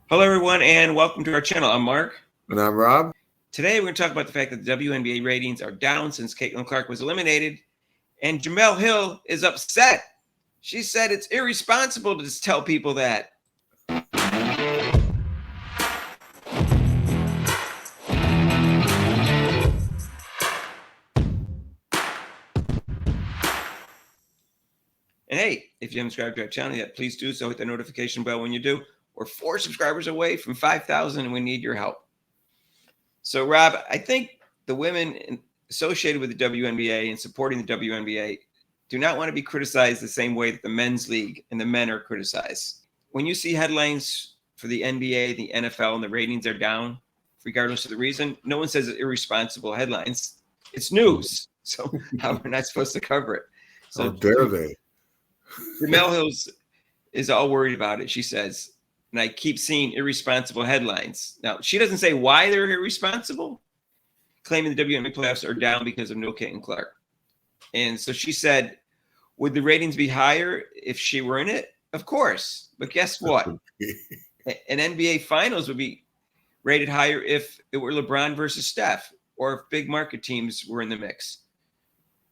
Hello, everyone, and welcome to our channel. I'm Mark. And I'm Rob. Today, we're going to talk about the fact that the WNBA ratings are down since Caitlin Clark was eliminated, and Jemele Hill is upset. She said it's irresponsible to just tell people that. And hey, if you haven't subscribed to our channel yet, please do so. Hit the notification bell when you do. We're 4 subscribers away from 5,000, and we need your help. So, Rob, I think the women associated with the WNBA and supporting the WNBA do not want to be criticized the same way that the men's league and the men are criticized. When you see headlines for the NBA, the NFL, and the ratings are down, regardless of the reason, no one says it's irresponsible headlines. It's news. So how we're not supposed to cover it. So how dare they? Jemele Hill is all worried about it, she says. And I keep seeing irresponsible headlines. Now, she doesn't say why they're irresponsible, claiming the WNBA playoffs are down because of no Caitlin Clark. And so she said, would the ratings be higher if she were in it? Of course. But guess what? An NBA Finals would be rated higher if it were LeBron versus Steph, or if big market teams were in the mix.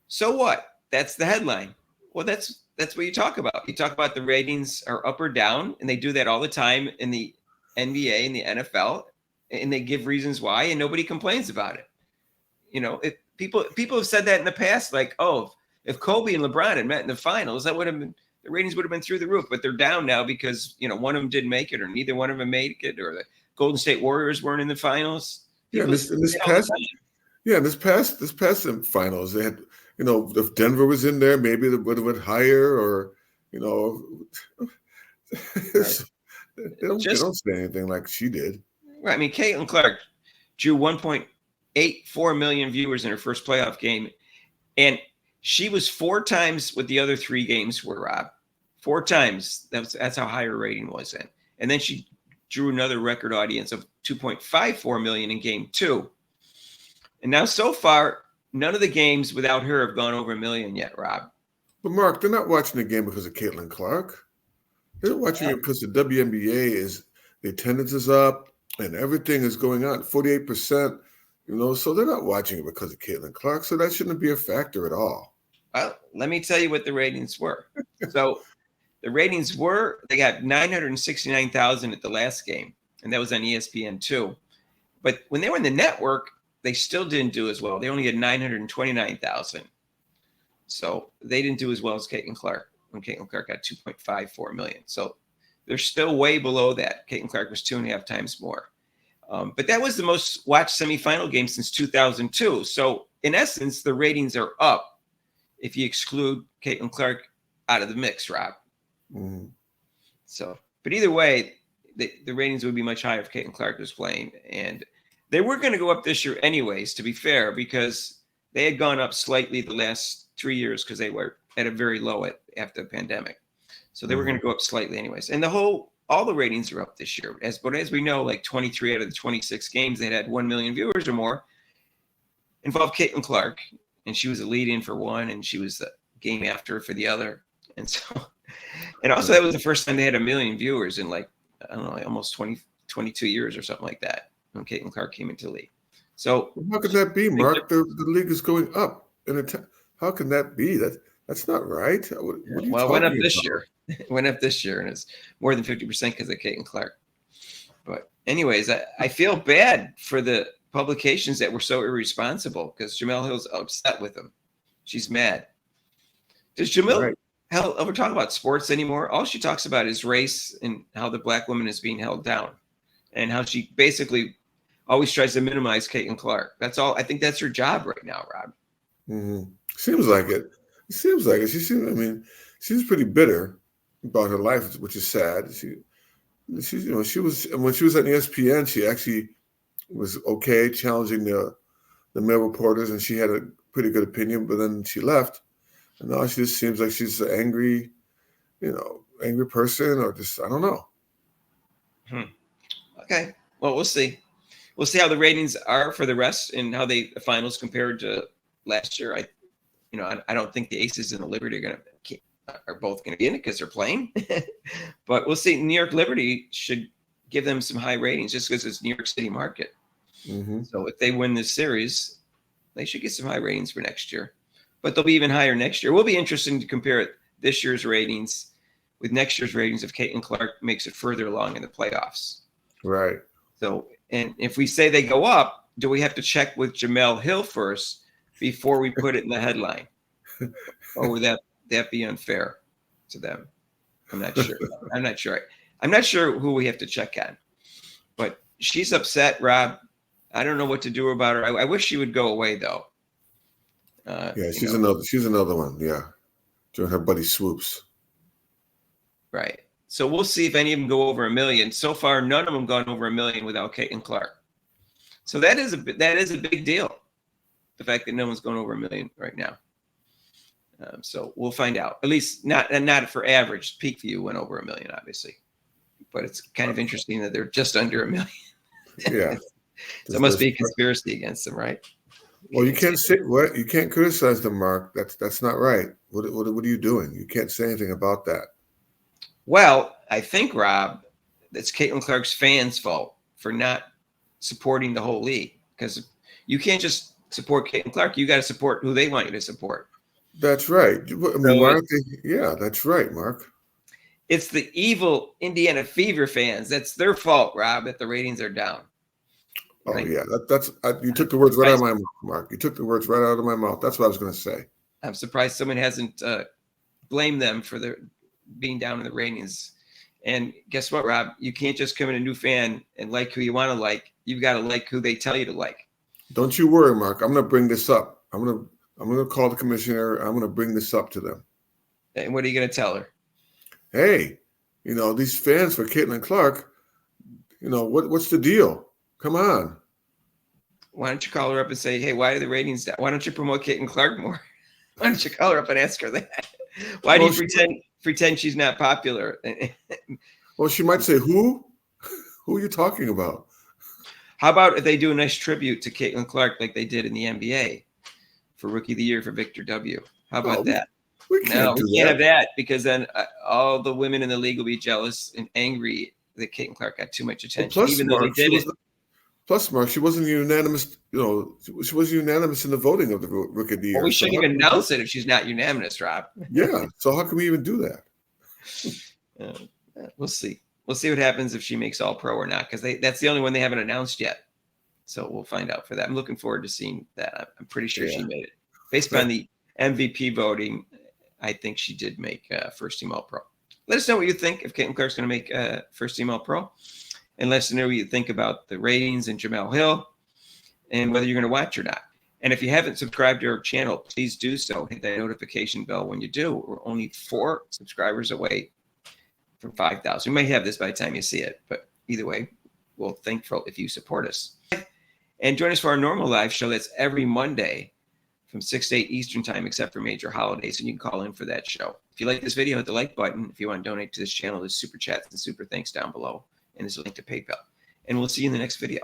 So what? That's the headline. Well, that's what you talk about. You talk about the ratings are up or down, and they do that all the time in the NBA and the NFL, and they give reasons why, and nobody complains about it. You know, if people have said that in the past, like, oh, if Kobe and LeBron had met in the finals, that would have been, the ratings would have been through the roof. But they're down now because, you know, one of them didn't make it, or neither one of them made it, or the Golden State Warriors weren't in the finals. This past finals, they had, you know, if Denver was in there, maybe they would have went higher, or, you know, Right. they don't say anything like she did. Right. I mean, Caitlin Clark drew 1.84 million viewers in her first playoff game, and she was 4 times what the other 3 games were, Rob. 4 times. That's how high her rating was then. And then she drew another record audience of 2.54 million in game 2. And now so far, none of the games without her have gone over 1 million yet, Rob. But Mark, they're not watching the game because of Caitlin Clark. They're watching it because the WNBA the attendance is up and everything is going on, 48%, you know, so they're not watching it because of Caitlin Clark. So that shouldn't be a factor at all. Well, let me tell you what the ratings were. So the ratings were, they got 969,000 at the last game, and that was on ESPN2. But when they were in the network, they still didn't do as well. They only had 929,000. So they didn't do as well as Caitlin Clark, when Caitlin Clark got 2.54 million. So they're still way below that. Caitlin Clark was 2.5 times more. But that was the most watched semifinal game since 2002. So in essence, the ratings are up if you exclude Caitlin Clark out of the mix, Rob. Mm-hmm. So, but either way, the ratings would be much higher if Caitlin Clark was playing. And they were going to go up this year anyways, to be fair, because they had gone up slightly the last 3 years because they were at a very low after the pandemic. So they were going to go up slightly anyways. And all the ratings are up this year. But as we know, like 23 out of the 26 games that had 1 million viewers or more involved Caitlin Clark. And she was a lead-in for one, and she was the game after for the other. And so, and also that was the first time they had 1 million viewers in, like, I don't know, like almost 22 years or something like that, when Caitlin Clark came into the league. So how could that be, Mark? The league is going up. How can that be? That's not right. Well, it went up this year. It went up this year, and it's more than 50% because of Caitlin Clark. But anyways, I feel bad for the publications that were so irresponsible, because Jemele Hill's upset with them. She's mad. Does Jemele Hill ever talk about sports anymore? All she talks about is race and how the black woman is being held down, and how she basically always tries to minimize Caitlin Clark. That's all. I think that's her job right now, Rob. Mm-hmm. Seems like it. She's pretty bitter about her life, which is sad. She was, when she was at ESPN, she actually was okay challenging the male reporters, and she had a pretty good opinion, but then she left. And now she just seems like she's an angry person, or just, I don't know. Okay. Well, we'll see. We'll see how the ratings are for the rest and how the finals compared to last year. I don't think the Aces and the Liberty are both going to be in it because they're playing. But we'll see. New York Liberty should give them some high ratings just because it's New York City market. Mm-hmm. So if they win this series, they should get some high ratings for next year. But they'll be even higher next year. It will be interesting to compare this year's ratings with next year's ratings if Caitlin Clark makes it further along in the playoffs. Right. So, and if we say they go up, do we have to check with Jemele Hill first before we put it in the headline? Or would that be unfair to them? I'm not sure. I'm not sure. I'm not sure who we have to check on. But she's upset, Rob. I don't know what to do about her. I wish she would go away, though. Yeah, she's another one. Yeah, during her buddy swoops. Right. So we'll see if any of them go over 1 million. So far, none of them gone over 1 million without Caitlin Clark. So that is a big deal. The fact that no one's going over 1 million right now. So we'll find out. At least not for average. Peak View went over 1 million, obviously, but it's kind of interesting that they're just under 1 million. Yeah. So it must be a conspiracy against them, right? Well, you can't say what you can't criticize them, Mark. That's not right. What are you doing? You can't say anything about that. Well, I think, Rob, it's Caitlin Clark's fans' fault for not supporting the whole league, because you can't just support Caitlin Clark. You got to support who they want you to support. That's right. I mean, why aren't they? Yeah, that's right, Mark. It's the evil Indiana Fever fans. That's their fault, Rob, that the ratings are down. Oh, right? Yeah. You took the words right out of my mouth, Mark. You took the words right out of my mouth. That's what I was going to say. I'm surprised someone hasn't blamed them for their being down in the ratings. And guess what, Rob? You can't just come in a new fan and like who you want to like. You've got to like who they tell you to like. Don't you worry, Mark. I'm going to bring this up. I'm going to call the commissioner. I'm going to bring this up to them. And what are you going to tell her? Hey, these fans for Caitlin Clark, what's the deal? Come on. Why don't you call her up and say, hey, why are the ratings down? Why don't you promote Caitlin Clark more? Why don't you call her up and ask her that? Why do you pretend she's not popular? Well, she might say, who? Who are you talking about? How about if they do a nice tribute to Caitlin Clark like they did in the NBA for Rookie of the Year for Victor W? How about that? We can't have that, because then all the women in the league will be jealous and angry that Caitlin Clark got too much attention, well, even though they did it. Plus, Mark, she wasn't unanimous. She wasn't unanimous in the voting of the Rookie of the Year. Well, we shouldn't even announce it if she's not unanimous, Rob. Yeah. So how can we even do that? We'll see. We'll see what happens if she makes All-Pro or not, because that's the only one they haven't announced yet. So we'll find out for that. I'm looking forward to seeing that. I'm pretty sure she made it. Based on the MVP voting, I think she did make first team All-Pro. Let us know what you think if Caitlin Clark's going to make first team All-Pro. And let us know what you think about the ratings and Jemele Hill and whether you're going to watch or not. And if you haven't subscribed to our channel, please do so. Hit that notification bell when you do. We're only 4 subscribers away from 5,000. We may have this by the time you see it, but either way, we'll thankful if you support us. And join us for our normal live show. That's every Monday from 6 to 8 Eastern time, except for major holidays. And you can call in for that show. If you like this video, hit the like button. If you want to donate to this channel, there's super chats and super thanks down below. And there's a link to PayPal. And we'll see you in the next video.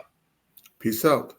Peace out.